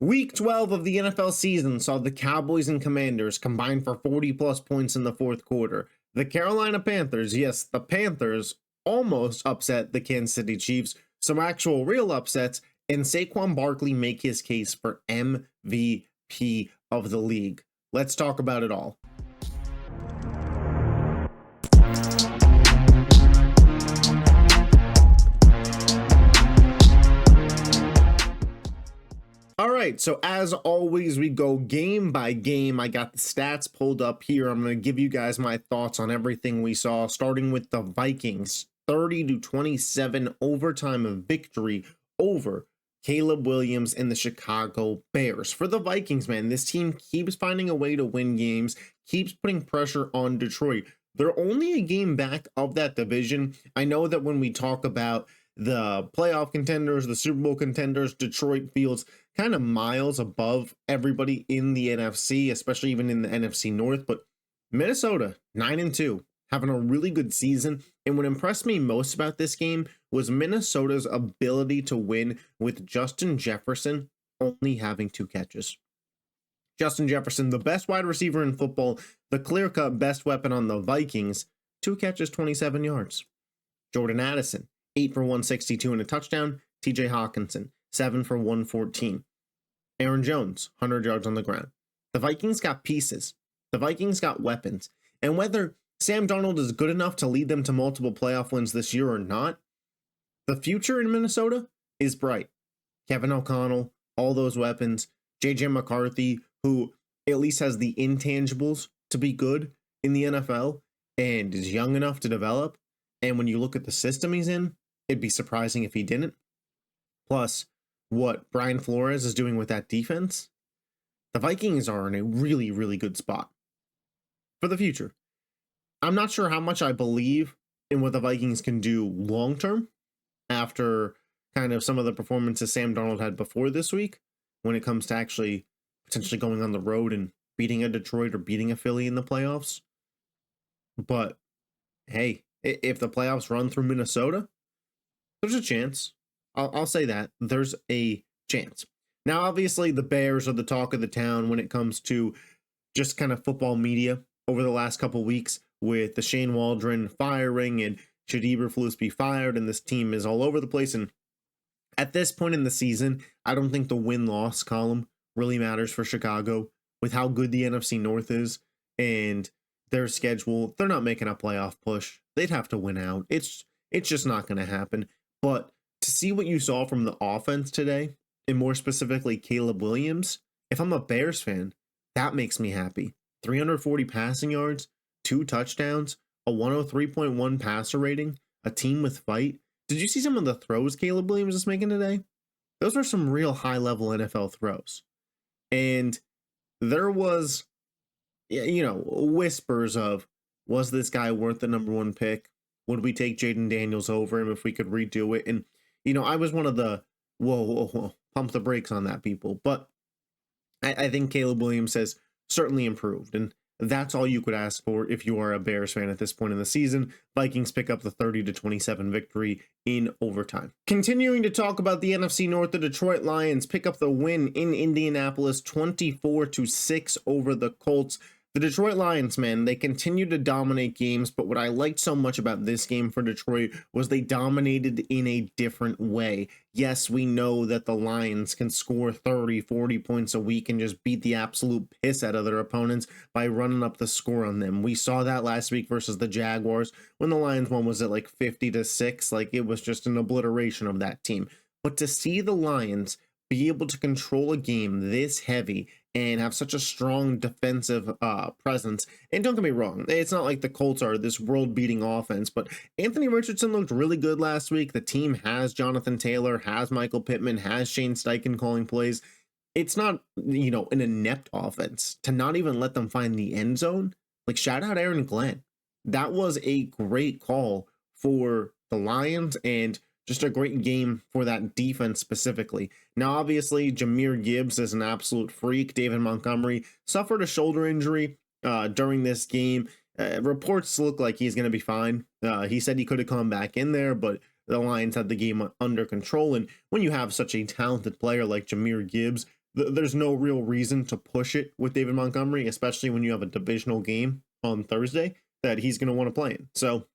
Week 12 of the NFL season saw the Cowboys and Commanders combine for 40 plus points in the fourth quarter. The Carolina Panthers, yes, the Panthers almost upset the Kansas City Chiefs, some actual real upsets, and Saquon Barkley make his case for MVP of the league. Let's talk about it all. All right, so as always, we go game by game. I got the stats pulled up here. I'm going to give you guys my thoughts on everything we saw, starting with the Vikings, 30-27 overtime victory over Caleb Williams and the Chicago Bears. For the Vikings, man, this team keeps finding a way to win games, keeps putting pressure on Detroit. They're only a game back of that division. I know that when we talk about the playoff contenders, the Super Bowl contenders, Detroit feels kind of miles above everybody in the NFC, especially even in the NFC North. But Minnesota, 9-2, having a really good season. And what impressed me most about this game was Minnesota's ability to win with Justin Jefferson only having 2 catches. Justin Jefferson, the best wide receiver in football, the clear-cut best weapon on the Vikings, 2 catches, 27 yards. Jordan Addison, 8 for 162 and a touchdown. TJ Hawkinson, 7 for 114. Aaron Jones, 100 yards on the ground. The Vikings got pieces. The Vikings got weapons. And whether Sam Darnold is good enough to lead them to multiple playoff wins this year or not, the future in Minnesota is bright. Kevin O'Connell, all those weapons. JJ McCarthy, who at least has the intangibles to be good in the NFL and is young enough to develop. And when you look at the system he's in, it'd be surprising if he didn't. Plus, what Brian Flores is doing with that defense, the Vikings are in a really, really good spot for the future. I'm not sure how much I believe in what the Vikings can do long-term after kind of some of the performances Sam Darnold had before this week when it comes to actually potentially going on the road and beating a Detroit or beating a Philly in the playoffs. But, hey, if the playoffs run through Minnesota, there's a chance. I'll say that. There's a chance. Now, obviously, the Bears are the talk of the town when it comes to just kind of football media over the last couple weeks with the Shane Waldron firing and should Eberflus be fired, and this team is all over the place. And at this point in the season, I don't think the win-loss column really matters for Chicago with how good the NFC North is and their schedule. They're not making a playoff push. They'd have to win out. It's just not going to happen. But to see what you saw from the offense today, and more specifically Caleb Williams, if I'm a Bears fan, that makes me happy. 340 passing yards, 2 touchdowns, a 103.1 passer rating, a team with fight. Did you see some of the throws Caleb Williams is making today? Those were some real high-level NFL throws. And there was, whispers of, was this guy worth the number 1 pick? Would we take Jayden Daniels over him if we could redo it? And, I was one of the, whoa, pump the brakes on that people. But I think Caleb Williams has certainly improved. And that's all you could ask for if you are a Bears fan at this point in the season. Vikings pick up the 30-27 victory in overtime. Continuing to talk about the NFC North, the Detroit Lions pick up the win in Indianapolis, 24-6 over the Colts. The Detroit Lions, man, they continue to dominate games, but what I liked so much about this game for Detroit was they dominated in a different way. Yes, we know that the Lions can score 30, 40 points a week and just beat the absolute piss out of their opponents by running up the score on them. We saw that last week versus the Jaguars when the Lions won was at like 50-6. Like, it was just an obliteration of that team. But to see the Lions be able to control a game this heavy and have such a strong defensive presence. And don't get me wrong, it's not like the Colts are this world-beating offense, but Anthony Richardson looked really good last week. The team has Jonathan Taylor, has Michael Pittman, has Shane Steichen calling plays. It's not, an inept offense to not even let them find the end zone. Like, shout out Aaron Glenn. That was a great call for the Lions and just a great game for that defense specifically. Now, obviously, Jahmyr Gibbs is an absolute freak. David Montgomery suffered a shoulder injury during this game. Reports look like he's going to be fine. He said he could have come back in there, but the Lions had the game under control. And when you have such a talented player like Jahmyr Gibbs, there's no real reason to push it with David Montgomery, especially when you have a divisional game on Thursday that he's going to want to play in. So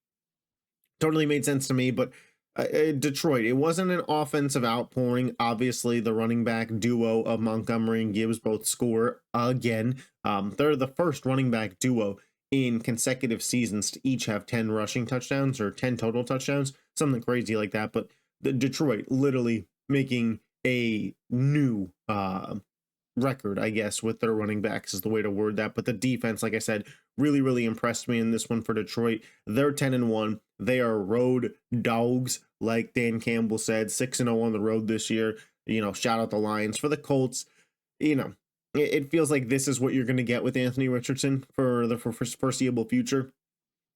totally made sense to me. But Detroit, it wasn't an offensive outpouring. Obviously, the running back duo of Montgomery and Gibbs both score again. They're the first running back duo in consecutive seasons to each have 10 rushing touchdowns or 10 total touchdowns, something crazy like that. But the Detroit literally making a new record, I guess, with their running backs is the way to word that. But the defense, like I said, really, really impressed me in this one for Detroit. They're 10-1. They are road dogs, like Dan Campbell said, 6-0 on the road this year. Shout out the Lions. For the Colts, it feels like this is what you're going to get with Anthony Richardson for the foreseeable future.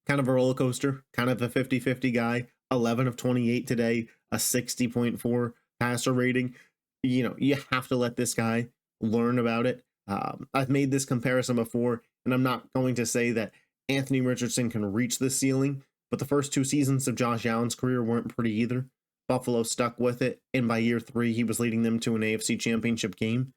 Kind of a roller coaster, kind of a 50-50 guy. 11 of 28 today, a 60.4 passer rating. You have to let this guy learn about it. I've made this comparison before, and I'm not going to say that Anthony Richardson can reach the ceiling, but the first 2 seasons of Josh Allen's career weren't pretty either. Buffalo stuck with it, and by year 3, he was leading them to an AFC Championship game.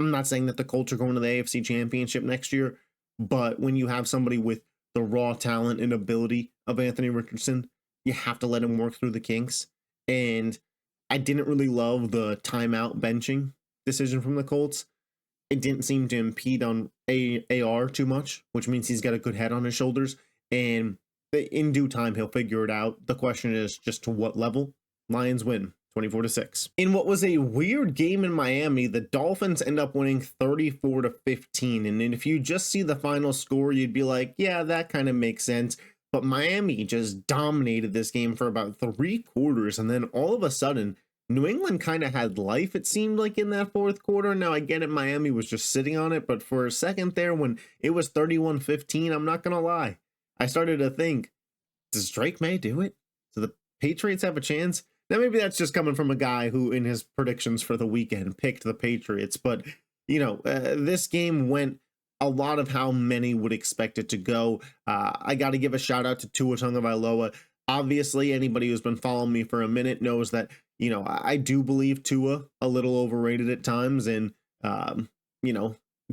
I'm not saying that the Colts are going to the AFC Championship next year, but when you have somebody with the raw talent and ability of Anthony Richardson, you have to let him work through the kinks. And I didn't really love the timeout benching decision from the Colts. It didn't seem to impede on AR too much, which means he's got a good head on his shoulders. And in due time, he'll figure it out. The question is just to what level. Lions win 24-6. In what was a weird game in Miami, the Dolphins end up winning 34-15. And if you just see the final score, you'd be like, yeah, that kind of makes sense. But Miami just dominated this game for about 3 quarters. And then all of a sudden, New England kind of had life, it seemed like, in that 4th quarter. Now, I get it, Miami was just sitting on it. But for a second there, when it was 31-15, I'm not going to lie, I started to think, does Drake May do it? Do the Patriots have a chance? Now, maybe that's just coming from a guy who, in his predictions for the weekend, picked the Patriots. But, this game went a lot of how many would expect it to go. I got to give a shout out to Tua Tagovailoa. Obviously, anybody who's been following me for a minute knows that, I do believe Tua a little overrated at times, and,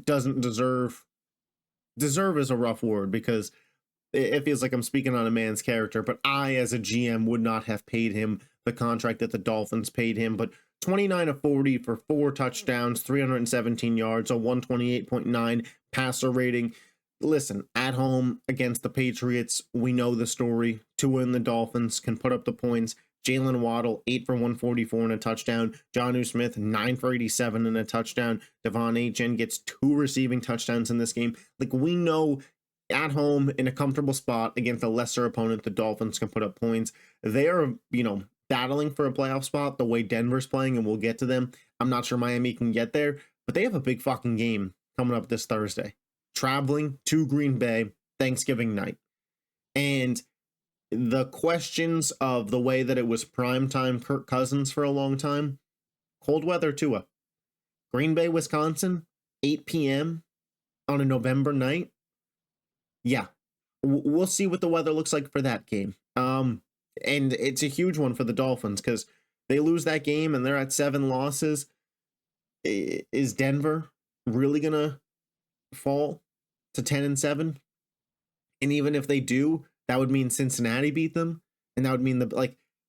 doesn't deserve is a rough word, because it feels like I'm speaking on a man's character, but I, as a GM, would not have paid him the contract that the Dolphins paid him. But 29 of 40 for 4 touchdowns, 317 yards, a 128.9 passer rating. Listen, at home against the Patriots, we know the story. Tua and the Dolphins can put up the points. Jalen Waddle, 8 for 144 and a touchdown. Jonnu Smith, 9 for 87 and a touchdown. Devon Achane gets 2 receiving touchdowns in this game. Like, we know at home in a comfortable spot against a lesser opponent, the Dolphins can put up points. They are, battling for a playoff spot the way Denver's playing, and we'll get to them. I'm not sure Miami can get there, but they have a big fucking game coming up this Thursday. Traveling to Green Bay, Thanksgiving night. And the questions of the way that it was primetime Kirk Cousins for a long time, cold weather Tua. Green Bay, Wisconsin, 8 p.m. on a November night. Yeah, we'll see what the weather looks like for that game. And it's a huge one for the Dolphins because they lose that game and they're at 7 losses. Is Denver really going to fall to 10-7? And even if they do, that would mean Cincinnati beat them. And that would mean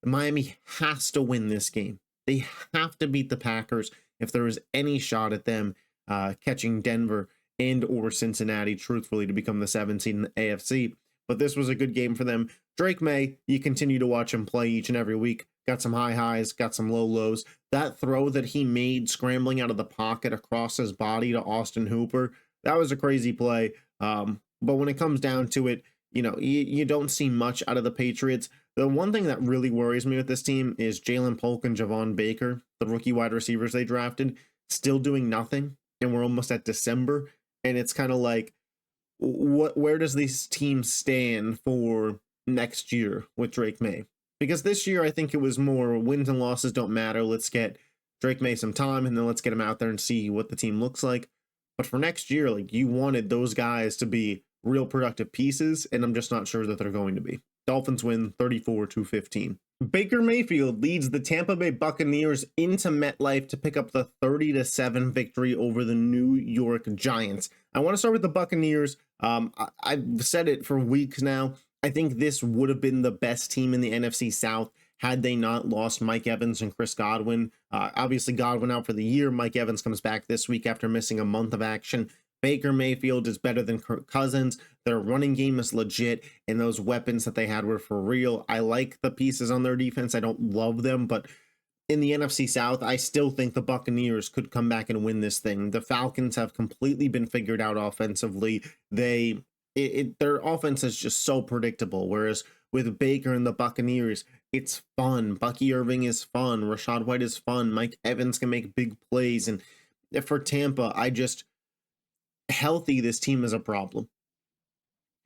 Miami has to win this game. They have to beat the Packers if there is any shot at them catching Denver and or Cincinnati, truthfully, to become the 7th seed in the AFC. But this was a good game for them. Drake May, you continue to watch him play each and every week. Got some high highs, got some low lows. That throw that he made scrambling out of the pocket across his body to Austin Hooper, that was a crazy play. But when it comes down to it, you don't see much out of the Patriots. The one thing that really worries me with this team is Jalen Polk and Javon Baker, the rookie wide receivers they drafted, still doing nothing. And we're almost at December. And it's kind of like, where does this team stand for next year with Drake May? Because this year, I think it was more wins and losses don't matter. Let's get Drake May some time, and then let's get him out there and see what the team looks like. But for next year, you wanted those guys to be real productive pieces, and I'm just not sure that they're going to be. Dolphins win 34-15. Baker Mayfield leads the Tampa Bay Buccaneers into MetLife to pick up the 30-7 victory over the New York Giants. I want to start with the Buccaneers. I've said it for weeks now. I think this would have been the best team in the NFC South had they not lost Mike Evans and Chris Godwin. Obviously, Godwin out for the year. Mike Evans comes back this week after missing a month of action. Baker Mayfield is better than Kirk Cousins. Their running game is legit, and those weapons that they had were for real. I like the pieces on their defense. I don't love them, but in the NFC South, I still think the Buccaneers could come back and win this thing. The Falcons have completely been figured out offensively. Their offense is just so predictable, whereas with Baker and the Buccaneers, it's fun. Bucky Irving is fun. Rashad White is fun. Mike Evans can make big plays. And for Tampa, healthy, this team is a problem.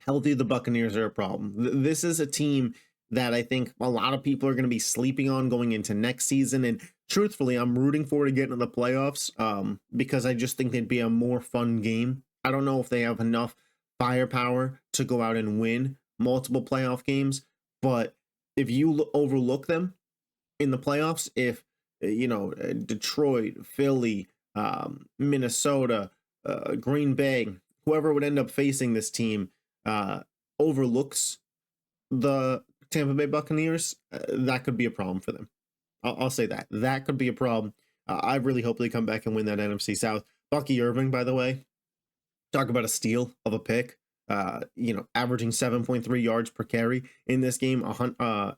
Healthy, the Buccaneers are a problem. This is a team that I think a lot of people are going to be sleeping on going into next season. And truthfully, I'm rooting for to get into the playoffs because I just think it'd be a more fun game. I don't know if they have enough firepower to go out and win multiple playoff games, but if you overlook them in the playoffs, if Detroit, Philly, Minnesota, Green Bay, whoever would end up facing this team overlooks the Tampa Bay Buccaneers, that could be a problem for them. I'll say that could be a problem. I really hope they come back and win that NFC South. Bucky Irving, by the way, talk about a steal of a pick. Averaging 7.3 yards per carry in this game,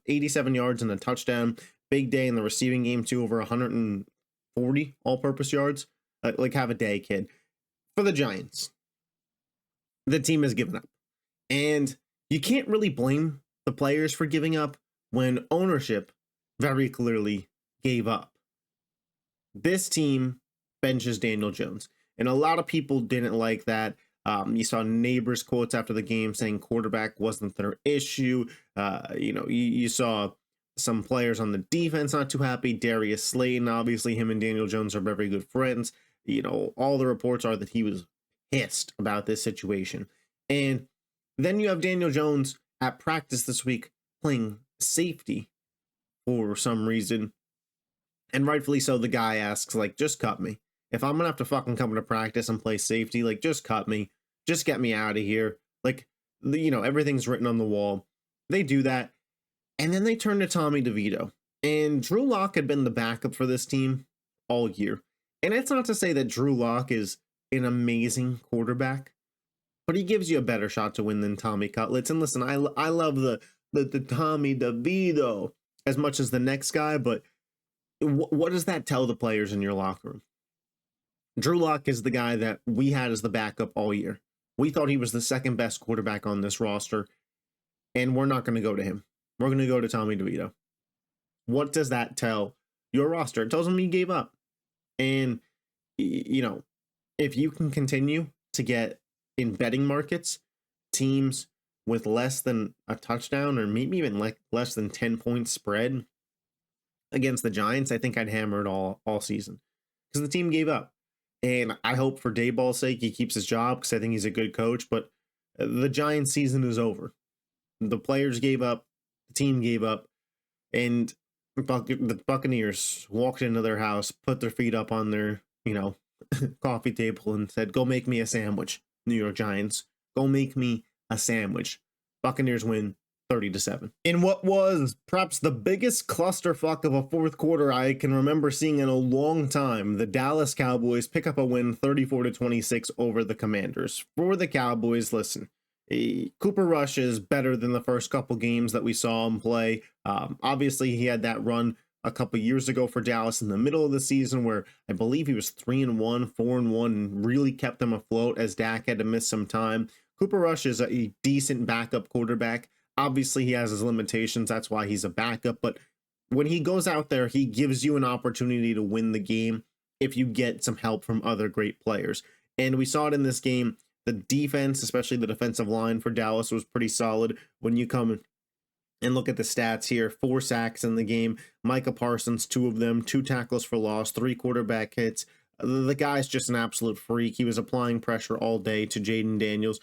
87 yards and a touchdown. Big day in the receiving game too, over 140 all-purpose yards. Have a day, kid. For the Giants, the team has given up. And you can't really blame the players for giving up when ownership very clearly gave up. This team benches Daniel Jones. And a lot of people didn't like that. You saw neighbors' quotes after the game saying quarterback wasn't their issue. You saw some players on the defense not too happy. Darius Slayton, obviously, him and Daniel Jones are very good friends. All the reports are that he was pissed about this situation. And then you have Daniel Jones at practice this week playing safety for some reason. And rightfully so, the guy asks, just cut me. If I'm going to have to fucking come to practice and play safety, just cut me. Just get me out of here. Everything's written on the wall. They do that. And then they turn to Tommy DeVito. And Drew Lock had been the backup for this team all year. And it's not to say that Drew Lock is an amazing quarterback, but he gives you a better shot to win than Tommy Cutlets. And listen, I love the Tommy DeVito as much as the next guy, but what does that tell the players in your locker room? Drew Lock is the guy that we had as the backup all year. We thought he was the second best quarterback on this roster, and we're not going to go to him. We're going to go to Tommy DeVito. What does that tell your roster? It tells them you gave up. And, if you can continue to get in betting markets, teams with less than a touchdown or maybe even less than 10 points spread against the Giants, I think I'd hammer it all season because the team gave up. And I hope for Dayball's sake he keeps his job because I think he's a good coach. But the Giants season is over. The players gave up. The team gave up. And the Buccaneers walked into their house, put their feet up on their, coffee table and said, "Go make me a sandwich, New York Giants. Go make me a sandwich." Buccaneers win 30-7. In what was perhaps the biggest clusterfuck of a fourth quarter I can remember seeing in a long time, the Dallas Cowboys pick up a win 34-26 over the Commanders. For the Cowboys, listen, Cooper Rush is better than the first couple games that we saw him play. Obviously, he had that run a couple years ago for Dallas in the middle of the season where I believe he was 3-1, 4-1, and really kept them afloat as Dak had to miss some time. Cooper Rush is a decent backup quarterback. Obviously, he has his limitations. That's why he's a backup. But when he goes out there, he gives you an opportunity to win the game if you get some help from other great players. And we saw it in this game. The defense, especially the defensive line for Dallas, was pretty solid. When you come and look at the stats here, 4 sacks in the game. Micah Parsons, 2 of them, 2 tackles for loss, 3 quarterback hits. The guy's just an absolute freak. He was applying pressure all day to Jayden Daniels.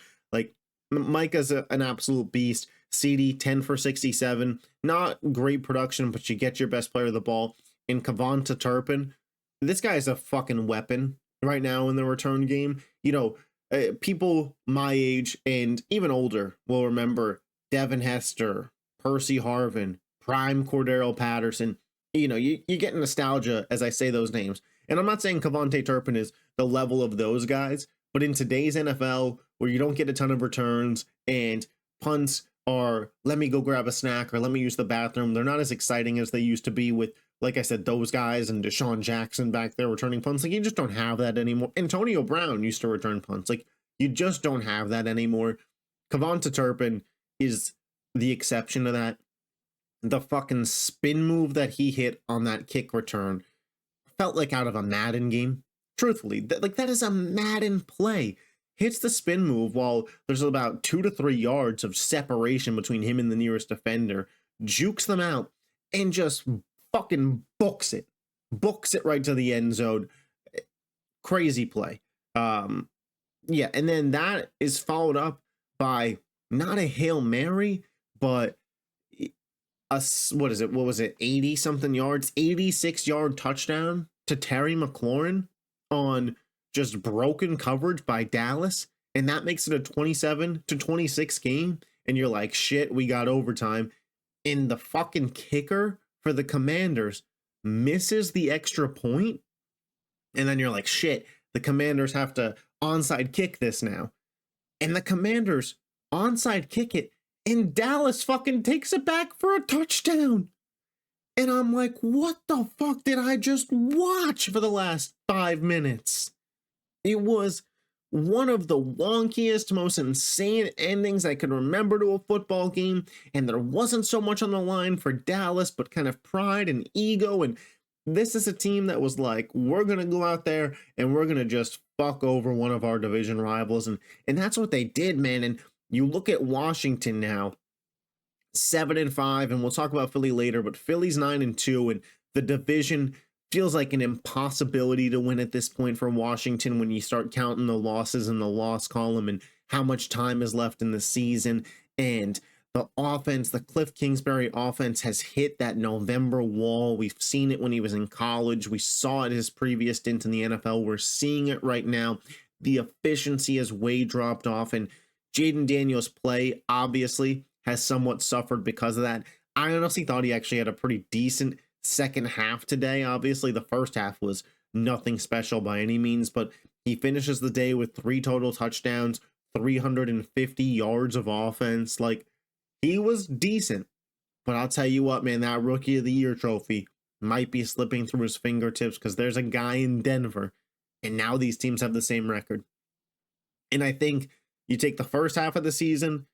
Micah's an absolute beast. CD 10 for 67. Not great production, but you get your best player of the ball. And Kavonta Turpin, this guy is a fucking weapon right now in the return game. People my age and even older will remember Devin Hester, Percy Harvin, prime Cordero Patterson. You get nostalgia as I say those names. And I'm not saying Kavonta Turpin is the level of those guys, but in today's NFL, where you don't get a ton of returns and punts are, let me go grab a snack or let me use the bathroom, they're not as exciting as they used to be with, like I said, those guys and Deshaun Jackson back there returning punts. Like, you just don't have that anymore. Antonio Brown used to return punts. Like, you just don't have that anymore. Kavonta Turpin is the exception to that. The fucking spin move that he hit on that kick return felt like out of a Madden game. Truthfully, that is a Madden play. Hits the spin move while there's about 2 to 3 yards of separation between him and the nearest defender, jukes them out, and just fucking books it right to the end zone. Crazy play. Yeah, and then that is followed up by not a Hail Mary, but what was it 80 something yards, 86-yard touchdown to Terry McLaurin on just broken coverage by Dallas, and that makes it a 27-26 game. And you're like, shit, we got overtime. And the fucking kicker for the Commanders misses the extra point, and then you're like, shit, the Commanders have to onside kick this now. And the Commanders onside kick it, and Dallas fucking takes it back for a touchdown. And I'm like, what the fuck did I just watch for the last 5 minutes? It was one of the wonkiest, most insane endings I could remember to a football game. And there wasn't so much on the line for Dallas, but kind of pride and ego. And this is a team that was like, we're going to go out there and we're going to just fuck over one of our division rivals. And that's what they did, man. And you look at Washington now, 7-5, and we'll talk about Philly later, but Philly's 9-2, and the division feels like an impossibility to win at this point for Washington when you start counting the losses in the loss column and how much time is left in the season. And the offense, the Cliff Kingsbury offense, has hit that November wall. We've seen it when he was in college. We saw it his previous stint in the NFL. We're seeing it right now. The efficiency has way dropped off, and Jayden Daniels' play obviously has somewhat suffered because of that. I honestly thought he actually had a pretty decent second half today. Obviously, the first half was nothing special by any means, but he finishes the day with 3 total touchdowns, 350 yards of offense. Like, he was decent. But I'll tell you what, man, that Rookie of the Year trophy might be slipping through his fingertips because there's a guy in Denver, and now these teams have the same record. And I think you take the first half of the season,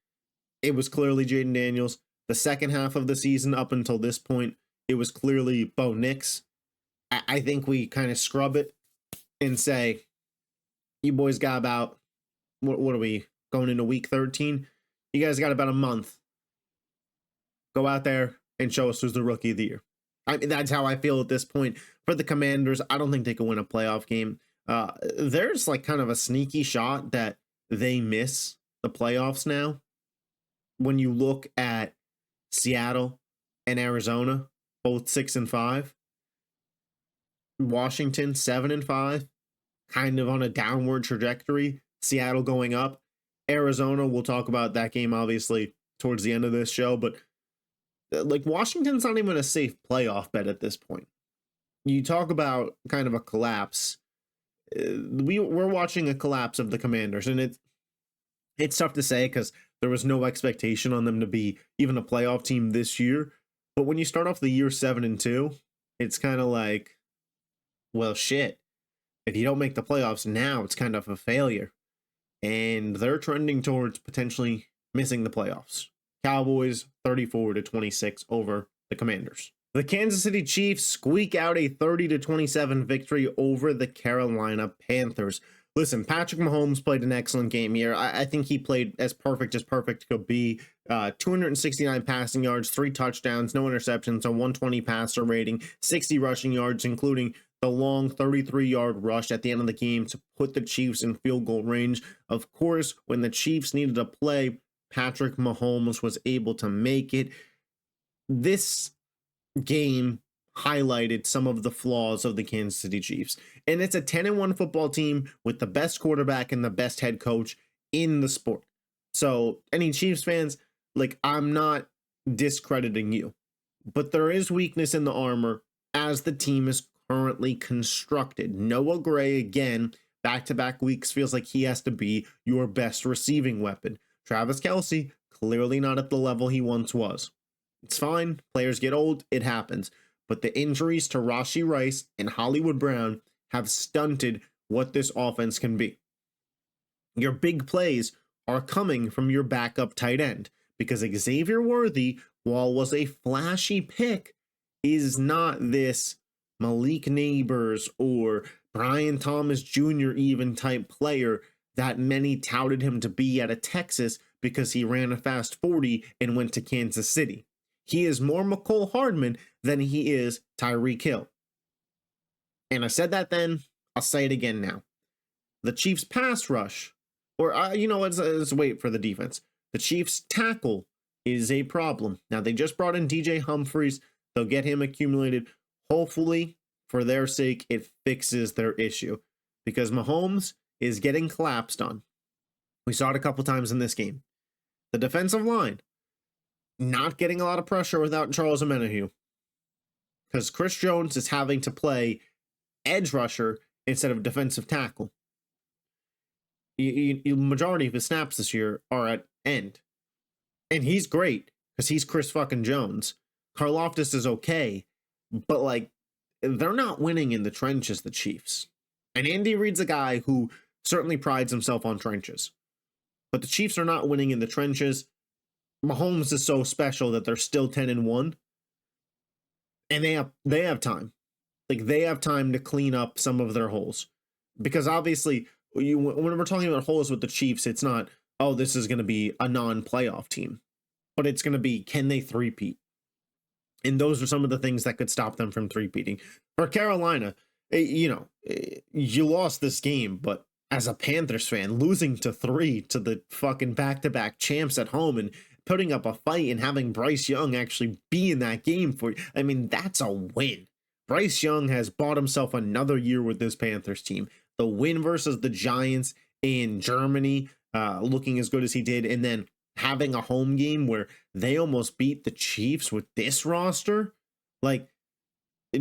it was clearly Jayden Daniels. The second half of the season, up until this point, it was clearly Bo Nix. I think we kind of scrub it and say, you boys got about, what are we, going into week 13? You guys got about a month. Go out there and show us who's the Rookie of the Year. I mean, that's how I feel at this point. For the Commanders, I don't think they can win a playoff game. There's like kind of a sneaky shot that they miss the playoffs now. When you look at Seattle and Arizona, both 6-5, Washington 7-5, kind of on a downward trajectory. Seattle going up. Arizona, we'll talk about that game obviously towards the end of this show, but like, Washington's not even a safe playoff bet at this point. You talk about kind of a collapse. We're watching a collapse of the Commanders, and it's tough to say because there was no expectation on them to be even a playoff team this year. But when you start off the year 7-2, it's kind of like, well, shit. If you don't make the playoffs now, it's kind of a failure. And they're trending towards potentially missing the playoffs. Cowboys 34-26 over the Commanders. The Kansas City Chiefs squeak out a 30-27 victory over the Carolina Panthers. Listen, Patrick Mahomes played an excellent game here. I think he played as perfect could be. 269 passing yards, 3 touchdowns, no interceptions, a 120 passer rating, 60 rushing yards, including the long 33-yard rush at the end of the game to put the Chiefs in field goal range. Of course, when the Chiefs needed a play, Patrick Mahomes was able to make it. This game highlighted some of the flaws of the Kansas City Chiefs. And it's a 10-1 football team with the best quarterback and the best head coach in the sport. So, any Chiefs fans, like, I'm not discrediting you, but there is weakness in the armor as the team is currently constructed. Noah Gray, again, back-to-back weeks feels like he has to be your best receiving weapon. Travis Kelce, clearly not at the level he once was. It's fine. Players get old. It happens. But the injuries to Rashee Rice and Hollywood Brown have stunted what this offense can be. Your big plays are coming from your backup tight end because Xavier Worthy, while was a flashy pick, is not this Malik Neighbors or Brian Thomas Jr. even type player that many touted him to be out of Texas because he ran a fast 40 and went to Kansas City. He is more McCole Hardman than he is Tyreek Hill. And I said that then, I'll say it again now. The Chiefs pass rush, or let's wait for the defense. The Chiefs tackle is a problem. Now they just brought in DJ Humphries. They'll get him accumulated. Hopefully, for their sake, it fixes their issue because Mahomes is getting collapsed on. We saw it a couple times in this game. The defensive line, not getting a lot of pressure without Charles Omenihu because Chris Jones is having to play edge rusher instead of defensive tackle. Majority of his snaps this year are at end. And he's great because he's Chris fucking Jones. Karlaftis is okay, but like, they're not winning in the trenches, the Chiefs. And Andy Reid's a guy who certainly prides himself on trenches. But the Chiefs are not winning in the trenches. Mahomes is so special that they're still 10-1. And they have time. Like, they have time to clean up some of their holes. Because obviously, when we're talking about holes with the Chiefs, it's not, oh, this is going to be a non-playoff team. But it's going to be, can they three-peat? And those are some of the things that could stop them from three-peating. For Carolina, you lost this game, but as a Panthers fan, losing to 3 to the fucking back-to-back champs at home and putting up a fight and having Bryce Young actually be in that game for you, I mean, that's a win. Bryce Young has bought himself another year with this Panthers team. The win versus the Giants in Germany, looking as good as he did, and then having a home game where they almost beat the Chiefs with this roster. Like,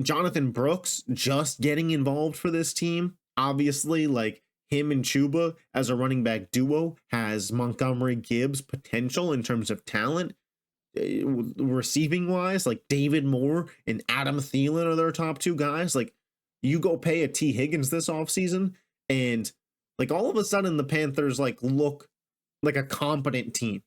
Jonathan Brooks just getting involved for this team. Obviously, like, him and Chuba as a running back duo has Montgomery Gibbs potential in terms of talent. Receiving wise, like David Moore and Adam Thielen are their top 2 guys. Like, you go pay a T. Higgins this offseason, and like all of a sudden the Panthers like look like a competent team.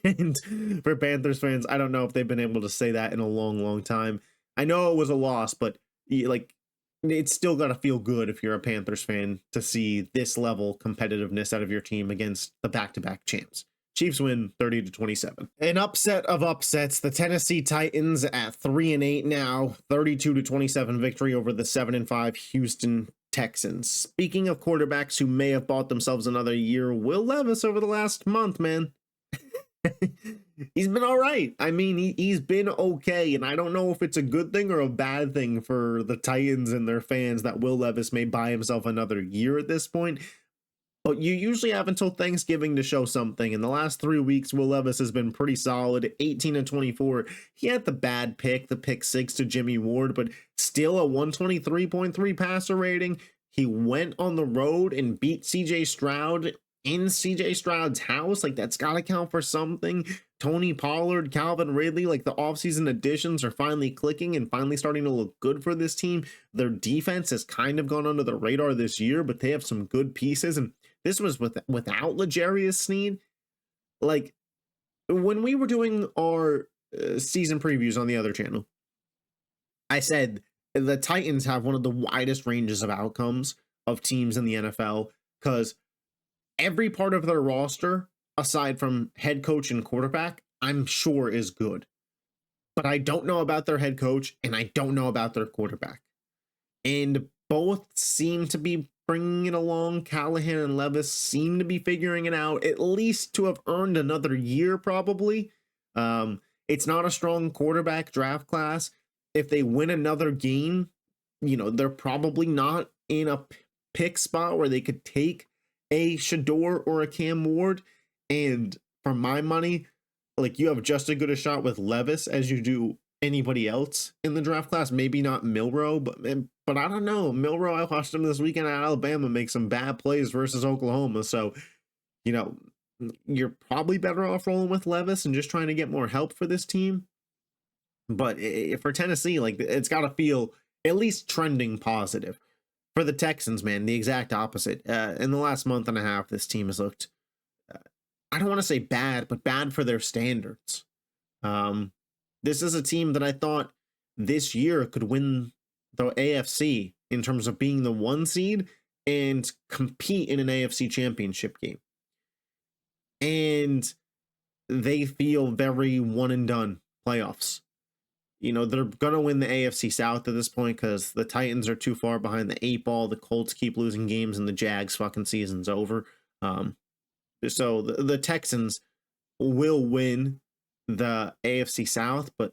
And for Panthers fans, I don't know if they've been able to say that in a long time. I know it was a loss, but like, it's still got to feel good if you're a Panthers fan to see this level competitiveness out of your team against the back-to-back champs. Chiefs win 30-27. An upset of upsets, the Tennessee Titans at 3-8 now, 32-27 victory over the 7-5 Houston Texans. Speaking of quarterbacks who may have bought themselves another year, Will Levis over the last month, man. He's been all right. I mean, he's been okay, and I don't know if it's a good thing or a bad thing for the Titans and their fans that Will Levis may buy himself another year at this point. But you usually have until Thanksgiving to show something. In the last 3 weeks, Will Levis has been pretty solid, 18-24. He had the bad pick, the pick 6 to Jimmy Ward, but still a 123.3 passer rating. He went on the road and beat CJ Stroud in CJ Stroud's house. Like, that's got to count for something. Tony Pollard, Calvin Ridley, like the offseason additions are finally clicking and finally starting to look good for this team. Their defense has kind of gone under the radar this year, but they have some good pieces. And this was without L'Jarius Sneed. Like, when we were doing our season previews on the other channel, I said the Titans have one of the widest ranges of outcomes of teams in the NFL because every part of their roster, aside from head coach and quarterback, I'm sure is good. But I don't know about their head coach and I don't know about their quarterback. And both seem to be bringing it along. Callahan and Levis seem to be figuring it out, at least to have earned another year, probably. It's not a strong quarterback draft class. If they win another game, they're probably not in a pick spot where they could take a Shador or a Cam Ward. And for my money, like, you have just as good a shot with Levis as you do anybody else in the draft class. Maybe not Milroe, but I don't know. Milroe, I watched him this weekend at Alabama make some bad plays versus Oklahoma. So, you're probably better off rolling with Levis and just trying to get more help for this team. But for Tennessee, like, it's got to feel at least trending positive. For the Texans, man, the exact opposite. In the last month and a half, this team has looked, I don't want to say bad, but bad for their standards. This is a team that I thought this year could win the AFC in terms of being the 1 seed and compete in an AFC championship game. And they feel very one and done playoffs. They're going to win the AFC South at this point because the Titans are too far behind the 8 ball. The Colts keep losing games and the Jags fucking season's over. So the Texans will win the AFC South, but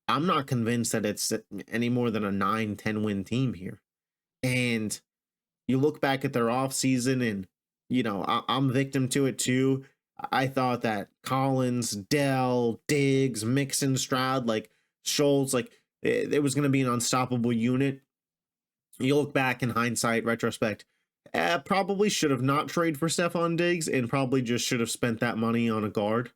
I'm not convinced that it's any more than a 9-10 win team here. And you look back at their offseason and, I'm victim to it too. I thought that Collins, Dell, Diggs, Mixon, Stroud, like Schultz, like it was going to be an unstoppable unit. You look back in hindsight, retrospect, probably should have not traded for Stephon Diggs and probably just should have spent that money on a guard.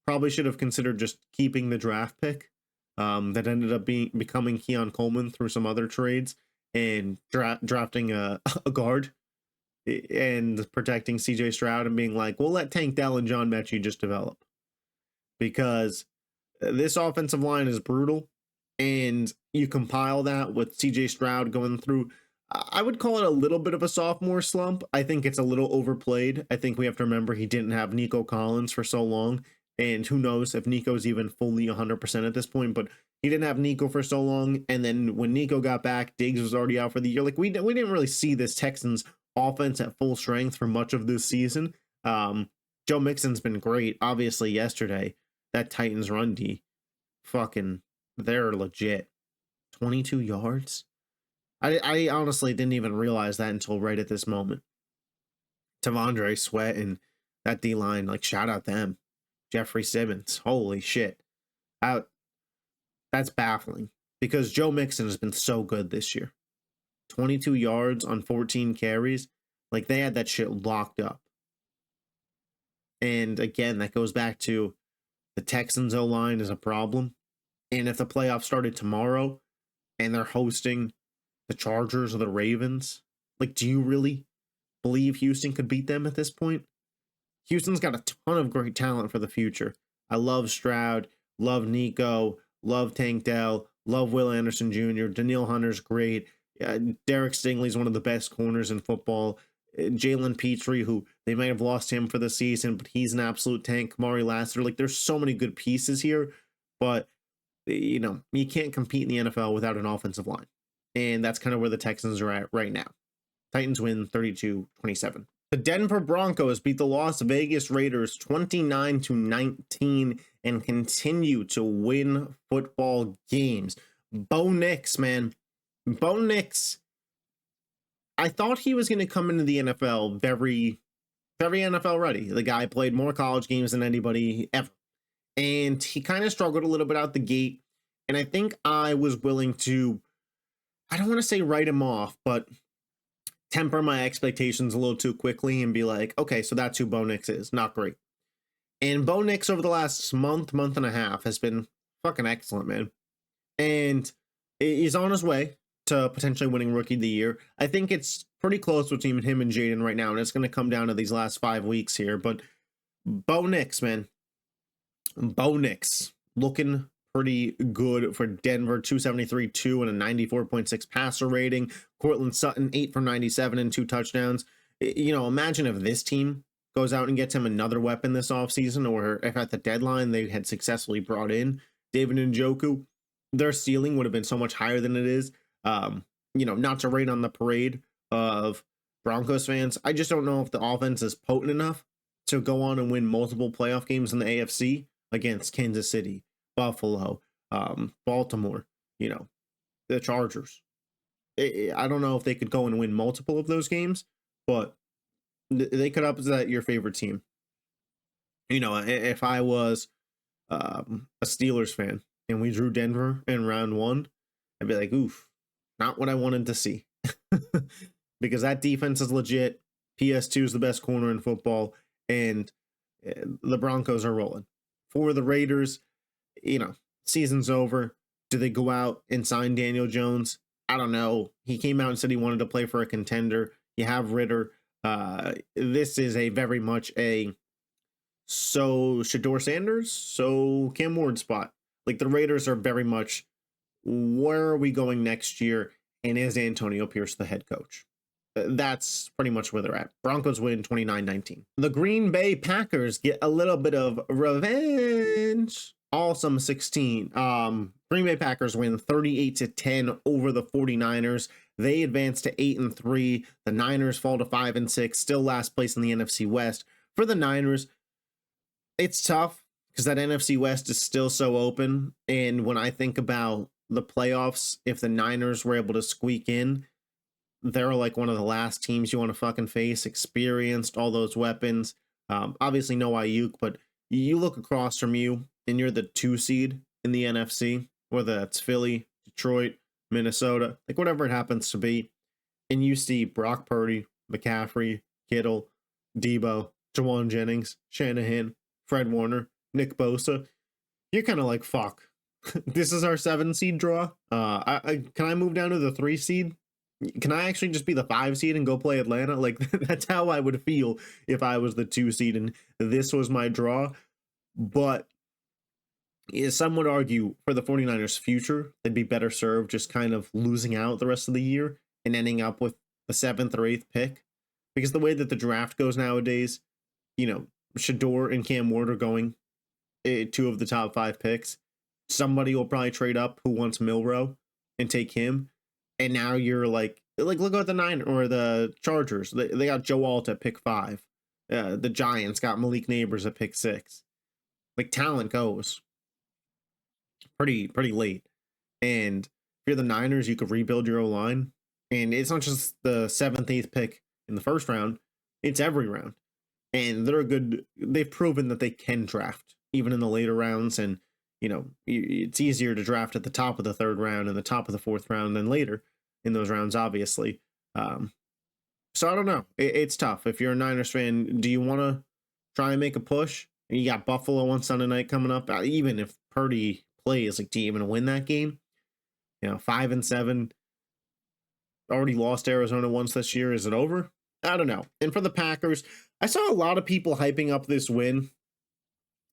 Probably should have considered just keeping the draft pick that ended up becoming Keon Coleman through some other trades and drafting a guard and protecting CJ Stroud and being like, we'll let Tank Dell and John Mechie just develop. Because this offensive line is brutal, and you compile that with CJ Stroud going through, I would call it a little bit of a sophomore slump. I think it's a little overplayed. I think we have to remember he didn't have Nico Collins for so long, and who knows if Nico's even fully 100% at this point, but he didn't have Nico for so long, and then when Nico got back, Diggs was already out for the year. Like, we didn't really see this Texans offense at full strength for much of this season. Joe Mixon's been great. Obviously, yesterday, that Titans run D, they're legit. 22 yards? I honestly didn't even realize that until right at this moment. Tavondre Sweat and that D-line, like, shout out them. Jeffrey Simmons, holy shit. That's baffling because Joe Mixon has been so good this year. 22 yards on 14 carries. Like, they had that shit locked up. And again, that goes back to the Texans O-line is a problem. And if the playoffs started tomorrow and they're hosting the Chargers or the Ravens, like, do you really believe Houston could beat them at this point? Houston's got a ton of great talent for the future. I love Stroud, love Nico, love Tank Dell, love Will Anderson Jr., Danielle Hunter's great. Derek Stingley's one of the best corners in football. Jalen Petrie, who they might have lost him for the season, but he's an absolute tank. Kamari Lassiter, like, there's so many good pieces here, but you can't compete in the NFL without an offensive line. And that's kind of where the Texans are at right now. Titans win 32-27. The Denver Broncos beat the Las Vegas Raiders 29-19 and continue to win football games. Bo Nix, man. Bo Nix, I thought he was going to come into the NFL very, very NFL ready. The guy played more college games than anybody ever. And he kind of struggled a little bit out the gate. And I think I was willing to, I don't want to say write him off, but temper my expectations a little too quickly and be like, okay, so that's who Bo Nix is. Not great. And Bo Nix over the last month and a half has been fucking excellent, man. And he's on his way to potentially winning Rookie of the Year. I think it's pretty close between him and Jayden right now, and it's going to come down to these last 5 weeks here. But Bo Nix, man. Bo Nix looking pretty good for Denver. 273-2 and a 94.6 passer rating. Cortland Sutton, 8 for 97 and 2 touchdowns. Imagine if this team goes out and gets him another weapon this offseason, or if at the deadline they had successfully brought in David Njoku. Their ceiling would have been so much higher than it is. Not to rain on the parade of Broncos fans, I just don't know if the offense is potent enough to go on and win multiple playoff games in the AFC against Kansas City, Buffalo, Baltimore, you know, the Chargers. I don't know if they could go and win multiple of those games, but they could upset your favorite team. You know, if I was a Steelers fan and we drew Denver in round 1, I'd be like, oof, not what I wanted to see. Because that defense is legit. PS2 is the best corner in football, and the Broncos are rolling. For the Raiders, you know, season's over. Do they go out and sign Daniel Jones? I don't know. He came out and said he wanted to play for a contender. You have Ritter. This is a very much a Shador Sanders, so Cam Ward spot. Like, the Raiders are very much, where are we going next year? And is Antonio Pierce the head coach? That's pretty much where they're at. Broncos win 29-19. The Green Bay Packers get a little bit of revenge. Awesome 16. Green Bay Packers win 38-10 over the 49ers. They advance to 8-3. The Niners fall to 5-6, still last place in the NFC West. For the Niners, it's tough because that NFC West is still so open. And when I think about the playoffs, if the Niners were able to squeak in, they're like one of the last teams you want to fucking face. Experienced, all those weapons. Obviously no Ayuk, but you look across from you and you're the 2 seed in the NFC, whether that's Philly, Detroit, Minnesota, like whatever it happens to be, and you see Brock Purdy, McCaffrey, Kittle, Debo, Jawan Jennings, Shanahan, Fred Warner, Nick Bosa, you're kind of like, fuck. This is our 7 seed draw. Can I move down to the 3 seed? Can I actually just be the 5 seed and go play Atlanta? Like, that's how I would feel if I was the 2 seed and this was my draw. But some would argue for the 49ers' future, they'd be better served just kind of losing out the rest of the year and ending up with the 7th or 8th pick. Because the way that the draft goes nowadays, you know, Shador and Cam Ward are going 2 of the top 5 picks. Somebody will probably trade up who wants Milrow and take him. And now you're like look at the Chargers. They got Joe Alt at pick 5. The Giants got Malik Neighbors at pick 6. Like, talent goes pretty late. And if you're the Niners, you could rebuild your O-line. And it's not just the 7th, 8th pick in the first round. It's every round. And they've proven that they can draft even in the later rounds. And, you know, it's easier to draft at the top of the 3rd round and the top of the 4th round than later in those rounds, obviously. So I don't know. It's tough. If you're a Niners fan, do you want to try and make a push? And you got Buffalo on Sunday night coming up. Even if Purdy plays, like, do you even win that game? You know, 5-7. Already lost Arizona once this year. Is it over? I don't know. And for the Packers, I saw a lot of people hyping up this win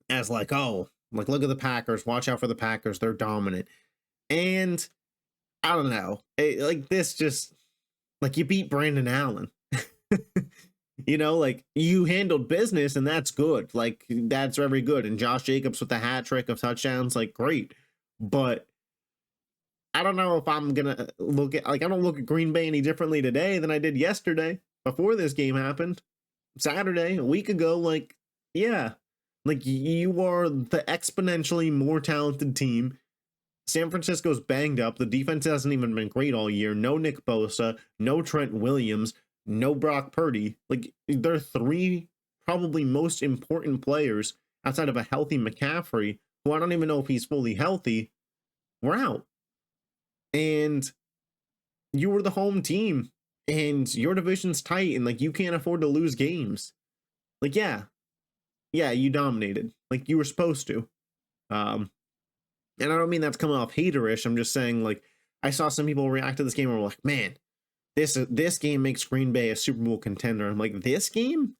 as like, oh, like, look at the Packers. Watch out for the Packers. They're dominant. And I don't know. Like, this just, like, you beat Brandon Allen. You know, like, you handled business, and that's good. Like, that's very good. And Josh Jacobs with the hat trick of touchdowns, like, great. But I don't know if I'm going to look at, like, I don't look at Green Bay any differently today than I did yesterday before this game happened. Saturday, a week ago, like, yeah. Like, you are the exponentially more talented team. San Francisco's banged up. The defense hasn't even been great all year. No Nick Bosa, no Trent Williams, no Brock Purdy. Like, they're 3 probably most important players outside of a healthy McCaffrey, who I don't even know if he's fully healthy. We're out. And you were the home team, and your division's tight, and, like, you can't afford to lose games. Like, yeah, you dominated. Like, you were supposed to. And I don't mean that's coming off haterish. I'm just saying, like, I saw some people react to this game and were like, man, this game makes Green Bay a Super Bowl contender. I'm like, this game?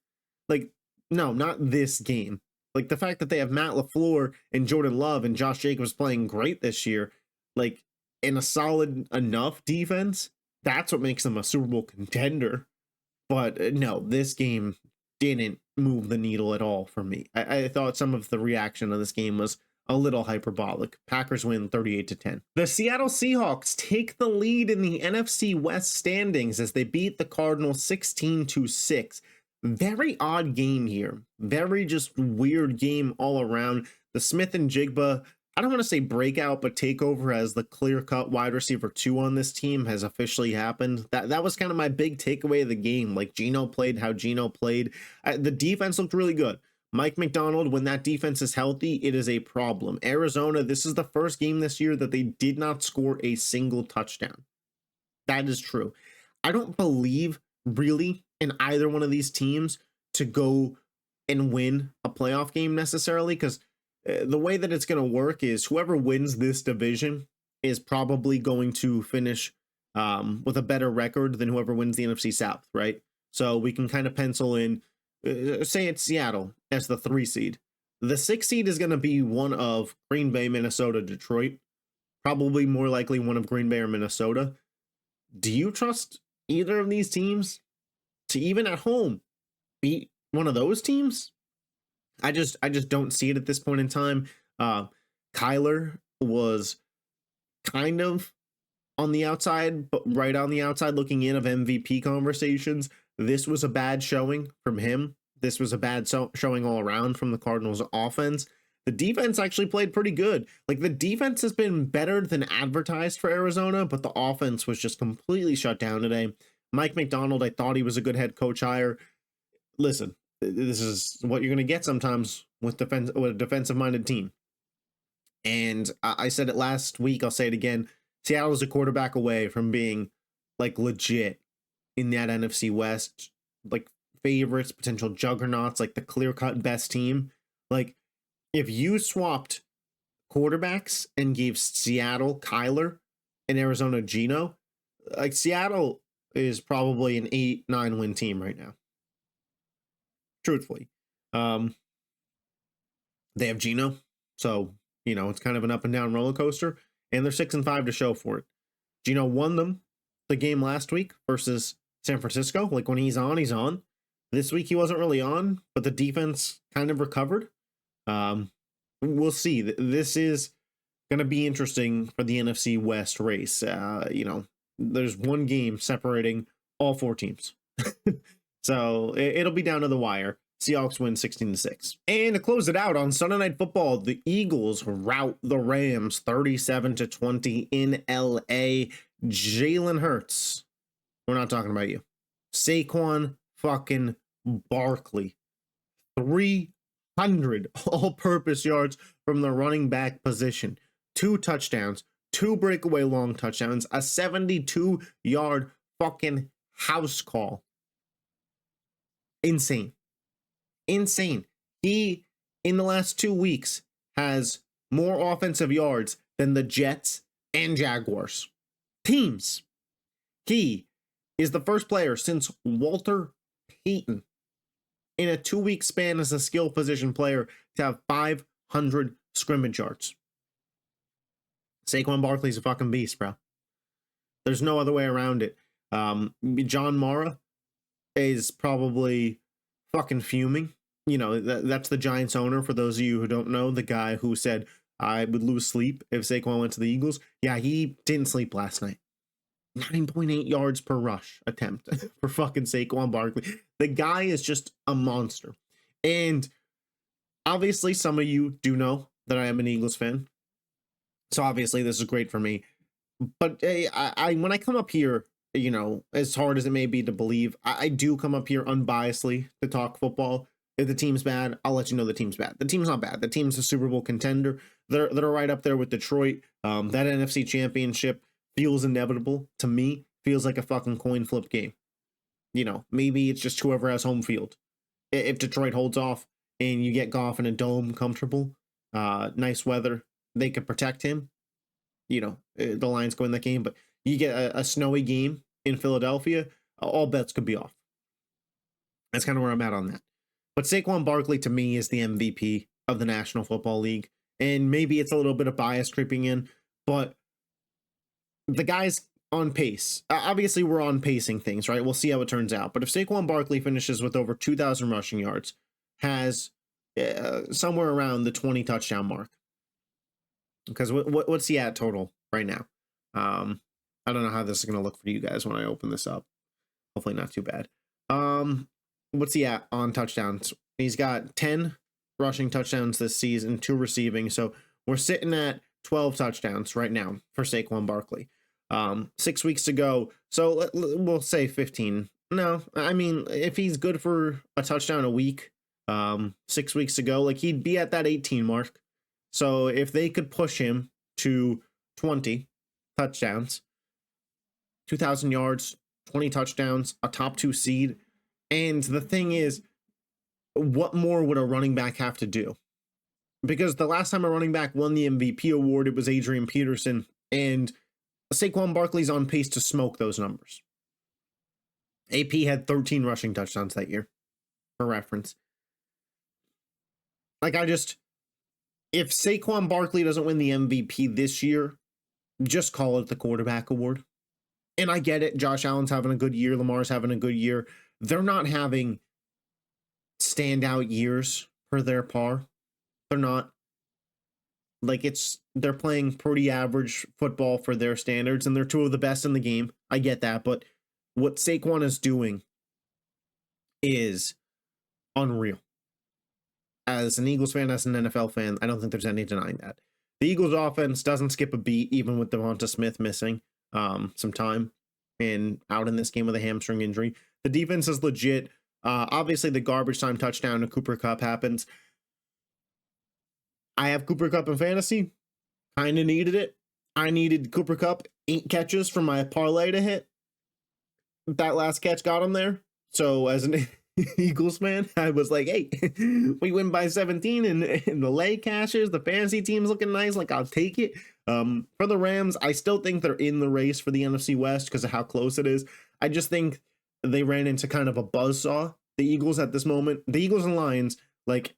Like, no, not this game. Like, the fact that they have Matt LaFleur and Jordan Love and Josh Jacobs playing great this year, like, in a solid enough defense, that's what makes them a Super Bowl contender. But no, this game didn't move the needle at all for me. I thought some of the reaction of this game was a little hyperbolic. Packers win 38-10. The Seattle Seahawks take the lead in the NFC West standings as they beat the Cardinals 16-6. Very odd game here. Very just weird game all around. The Smith and Jigba, I don't want to say breakout, but takeover as the clear-cut wide receiver 2 on this team has officially happened. That was kind of my big takeaway of the game. Like, Geno played how Geno played. The defense looked really good. Mike McDonald, when that defense is healthy, it is a problem. Arizona, this is the first game this year that they did not score a single touchdown. That is true. I don't believe really in either one of these teams to go and win a playoff game necessarily, because the way that it's going to work is whoever wins this division is probably going to finish with a better record than whoever wins the NFC South, right? So we can kind of pencil in, say it's Seattle as the 3 seed. The 6 seed is going to be one of Green Bay, Minnesota, Detroit. Probably more likely one of Green Bay or Minnesota. Do you trust either of these teams to even at home beat one of those teams? I just don't see it at this point in time. Kyler was kind of on the outside, but right on the outside looking in of MVP conversations. This was a bad showing from him. This was a bad showing all around from the Cardinals offense. The defense actually played pretty good. Like, the defense has been better than advertised for Arizona, but the offense was just completely shut down today. Mike McDonald, I thought he was a good head coach hire. Listen, this is what you're going to get sometimes with a defensive-minded team. And I said it last week, I'll say it again. Seattle is a quarterback away from being, like, legit in that NFC West, like, favorites, potential juggernauts, like the clear-cut best team. Like, if you swapped quarterbacks and gave Seattle Kyler and Arizona Geno, like, Seattle is probably an 8-9 win team right now. Truthfully. They have Geno, so, you know, it's kind of an up and down roller coaster, and they're 6-5 to show for it. Geno won them the game last week versus San Francisco. Like, when he's on, he's on. This week he wasn't really on, but the defense kind of recovered. We'll see. This is going to be interesting for the NFC West race. You know, there's one game separating all 4 teams. So it'll be down to the wire. Seahawks win 16-6. And to close it out on Sunday Night Football, the Eagles rout the Rams 37-20 in LA. Jalen Hurts. We're not talking about you. Saquon fucking Barkley. 300 all-purpose yards from the running back position. 2 touchdowns, 2 breakaway long touchdowns, a 72-yard fucking house call. Insane. Insane. He, in the last 2 weeks, has more offensive yards than the Jets and Jaguars teams. He is the first player since Walter Payton in a 2-week span as a skill position player to have 500 scrimmage yards. Saquon Barkley's a fucking beast, bro. There's no other way around it. John Mara is probably fucking fuming. You know, that's the Giants owner, for those of you who don't know, the guy who said I would lose sleep if Saquon went to the Eagles. Yeah, he didn't sleep last night. 9.8 yards per rush attempt for fucking Saquon Barkley. The guy is just a monster. And obviously some of you do know that I am an Eagles fan. So obviously this is great for me. But I when I come up here, you know, as hard as it may be to believe, I do come up here unbiasedly to talk football. If the team's bad, I'll let you know the team's bad. The team's not bad. The team's a Super Bowl contender. They're right up there with Detroit. That NFC Championship feels inevitable to me. Feels like a fucking coin flip game. You know, maybe it's just whoever has home field. If Detroit holds off and you get Goff in a dome comfortable, nice weather, they could protect him. You know, the Lions go in that game, but you get a snowy game in Philadelphia, all bets could be off. That's kind of where I'm at on that. But Saquon Barkley, to me, is the MVP of the National Football League. And maybe it's a little bit of bias creeping in, but the guy's on pace. Obviously, we're on pacing things, right? We'll see how it turns out. But if Saquon Barkley finishes with over 2,000 rushing yards, has somewhere around the 20 touchdown mark, because what's he at total right now? I don't know how this is going to look for you guys when I open this up. Hopefully not too bad. What's he at on touchdowns? He's got 10 rushing touchdowns this season, 2 receiving. So we're sitting at 12 touchdowns right now for Saquon Barkley. 6 weeks ago, so we'll say 15. No, I mean, if he's good for a touchdown a week, 6 weeks ago, like he'd be at that 18 mark. So if they could push him to 20 touchdowns, 2,000 yards, 20 touchdowns, a top 2 seed. And the thing is, what more would a running back have to do? Because the last time a running back won the MVP award, it was Adrian Peterson, and Saquon Barkley's on pace to smoke those numbers. AP had 13 rushing touchdowns that year, for reference. Like, if Saquon Barkley doesn't win the MVP this year, just call it the quarterback award. And I get it. Josh Allen's having a good year. Lamar's having a good year. They're not having standout years for their par. They're not. Like, they're playing pretty average football for their standards, and they're 2 of the best in the game. I get that, but what Saquon is doing is unreal. As an Eagles fan, as an NFL fan, I don't think there's any denying that. The Eagles offense doesn't skip a beat, even with Devonta Smith missing some time and out in this game with a hamstring injury. The defense is legit. Obviously, the garbage time touchdown to Cooper Kupp happens. I have Cooper Kupp in fantasy. Kind of needed it. I needed Cooper Kupp 8 catches for my parlay to hit. That last catch got him there. So as an Eagles fan, I was like, hey, we win by 17 and the lay cashes. The fantasy team's looking nice. Like, I'll take it. For the Rams, I still think they're in the race for the NFC West because of how close it is. I just think they ran into kind of a buzzsaw. The Eagles at this moment, the Eagles and Lions, like,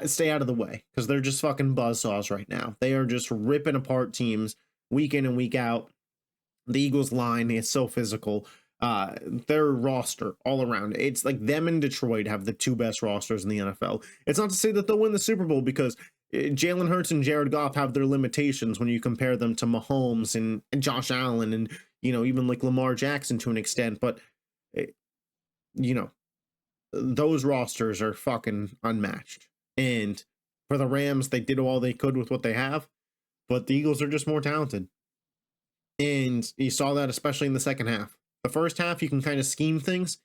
stay out of the way because they're just fucking buzzsaws right now. They are just ripping apart teams week in and week out. The Eagles line is so physical. Their roster all around, it's like them and Detroit have the 2 best rosters in the NFL. It's not to say that they'll win the Super Bowl because Jalen Hurts and Jared Goff have their limitations when you compare them to Mahomes and Josh Allen and, even like Lamar Jackson to an extent. But, those rosters are fucking unmatched. And for the Rams, they did all they could with what they have, but the Eagles are just more talented. And you saw that especially in the second half. The first half, you can kind of scheme things,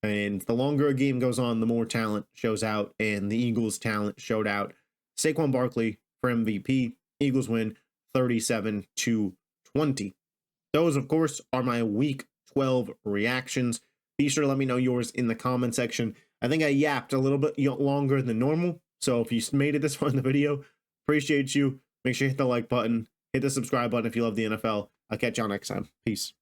and the longer a game goes on, the more talent shows out, and the Eagles' talent showed out. Saquon Barkley for MVP. Eagles win 37-20. Those, of course, are my Week 12 reactions. Be sure to let me know yours in the comment section. I think I yapped a little bit longer than normal, so if you made it this far in the video, appreciate you. Make sure you hit the like button, hit the subscribe button if you love the NFL. I'll catch y'all next time. Peace.